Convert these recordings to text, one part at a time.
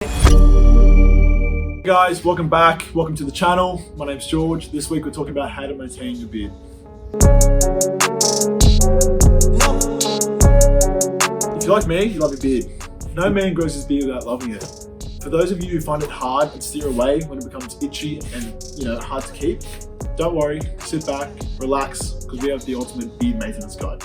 Hey guys, welcome back. Welcome to the channel. My name's George. This week we're talking about how to maintain your beard. If you're like me, you love your beard. No man grows his beard without loving it. For those of you who find it hard and steer away when it becomes itchy and hard to keep, don't worry, sit back, relax, because we have the ultimate beard maintenance guide.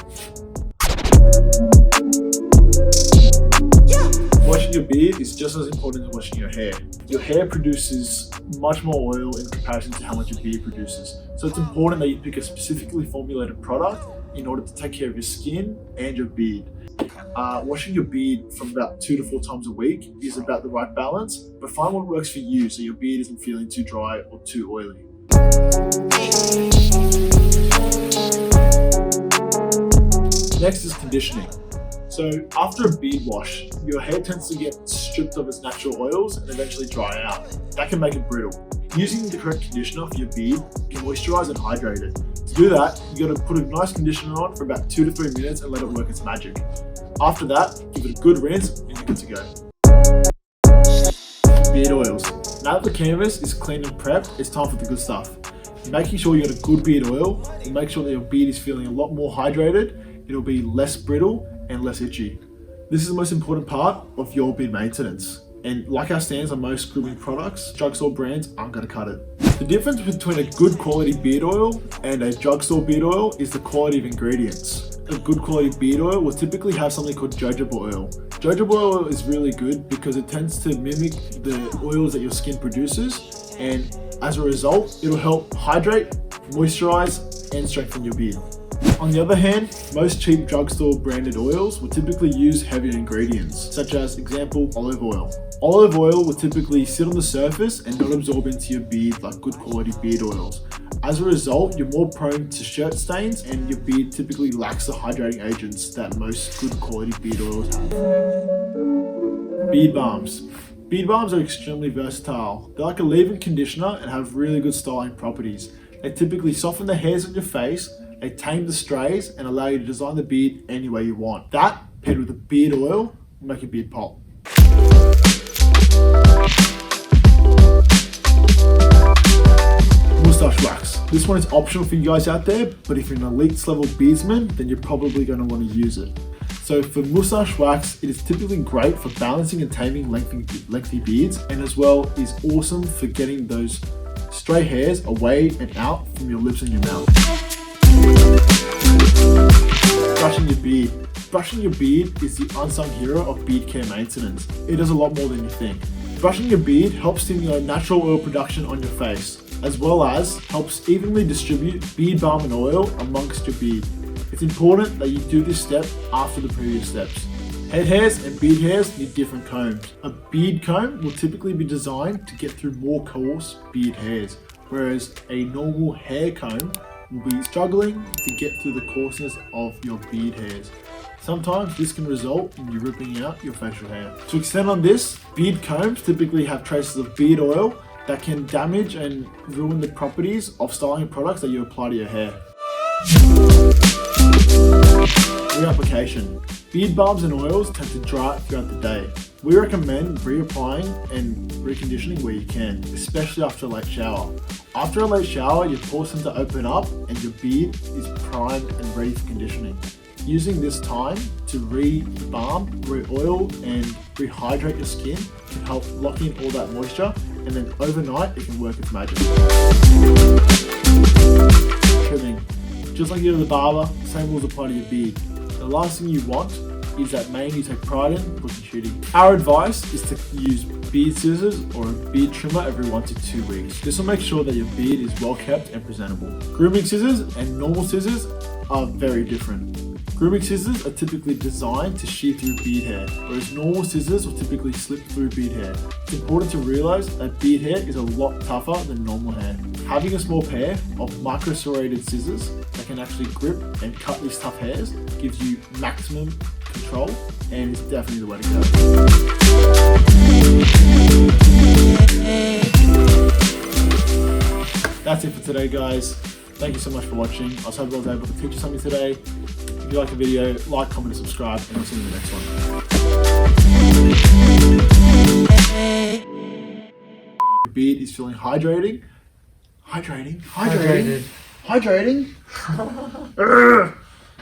Washing your beard is just as important as washing your hair. Your hair produces much more oil in comparison to how much your beard produces. So it's important that you pick a specifically formulated product in order to take care of your skin and your beard. Washing your beard from about 2 to 4 times a week is about the right balance, but find what works for you so your beard isn't feeling too dry or too oily. Next is conditioning. So after a beard wash, your hair tends to get stripped of its natural oils and eventually dry out. That can make it brittle. Using the correct conditioner for your beard can moisturize and hydrate it. To do that, you got to put a nice conditioner on for about 2 to 3 minutes and let it work its magic. After that, give it a good rinse and you're good to go. Beard oils. Now that the canvas is clean and prepped, it's time for the good stuff. Making sure you got a good beard oil will make sure that your beard is feeling a lot more hydrated, it'll be less brittle and less itchy. This is the most important part of your beard maintenance. And like our stance on most grooming products, drugstore brands aren't going to cut it. The difference between a good quality beard oil and a drugstore beard oil is the quality of ingredients. A good quality beard oil will typically have something called jojoba oil. Jojoba oil is really good because it tends to mimic the oils that your skin produces, and as a result, it'll help hydrate, moisturize, and strengthen your beard. On the other hand, most cheap drugstore branded oils will typically use heavier ingredients, such as, example, olive oil. Olive oil will typically sit on the surface and not absorb into your beard like good quality beard oils. As a result, you're more prone to shirt stains and your beard typically lacks the hydrating agents that most good quality beard oils have. Beard balms. Beard balms are extremely versatile. They're like a leave-in conditioner and have really good styling properties. They typically soften the hairs on your face, they tame the strays and allow you to design the beard any way you want. That, paired with a beard oil, will make your beard pop. Mustache wax. This one is optional for you guys out there, but if you're an elite level beardsman, then you're probably going to want to use it. So for mustache wax, it is typically great for balancing and taming lengthy beards, and as well is awesome for getting those stray hairs away and out from your lips and your mouth. Brushing your beard. Brushing your beard is the unsung hero of beard care maintenance. It does a lot more than you think. Brushing your beard helps stimulate natural oil production on your face, as well as helps evenly distribute beard balm and oil amongst your beard. It's important that you do this step after the previous steps. Head hairs and beard hairs need different combs. A beard comb will typically be designed to get through more coarse beard hairs, whereas a normal hair comb will be struggling to get through the coarseness of your beard hairs. Sometimes this can result in you ripping out your facial hair. To extend on this, beard combs typically have traces of beard oil that can damage and ruin the properties of styling products that you apply to your hair. Reapplication. Beard balms and oils tend to dry out throughout the day. We recommend reapplying and reconditioning where you can, especially after a late shower. After a late shower, your pores tend to open up and your beard is primed and ready for conditioning. Using this time to re-balm, re-oil, and rehydrate your skin can help lock in all that moisture, and then overnight it can work its magic. Trimming. Just like you do the barber, the same rules apply to your beard. The last thing you want is that mane you take pride in looking shitty. Our advice is to use beard scissors or a beard trimmer every 1 to 2 weeks. This will make sure that your beard is well kept and presentable. Grooming scissors and normal scissors are very different. Grooming scissors are typically designed to shear through beard hair, whereas normal scissors will typically slip through beard hair. It's important to realize that beard hair is a lot tougher than normal hair. Having a small pair of micro-serrated scissors that can actually grip and cut these tough hairs gives you maximum control, and it's definitely the way to go. That's it for today, guys. Thank you so much for watching. I hope I was able to teach you something today. If you like the video, like, comment, and subscribe, and I'll see you in the next one. beard is feeling hydrating. Hydrating. Hydrated. Hydrating.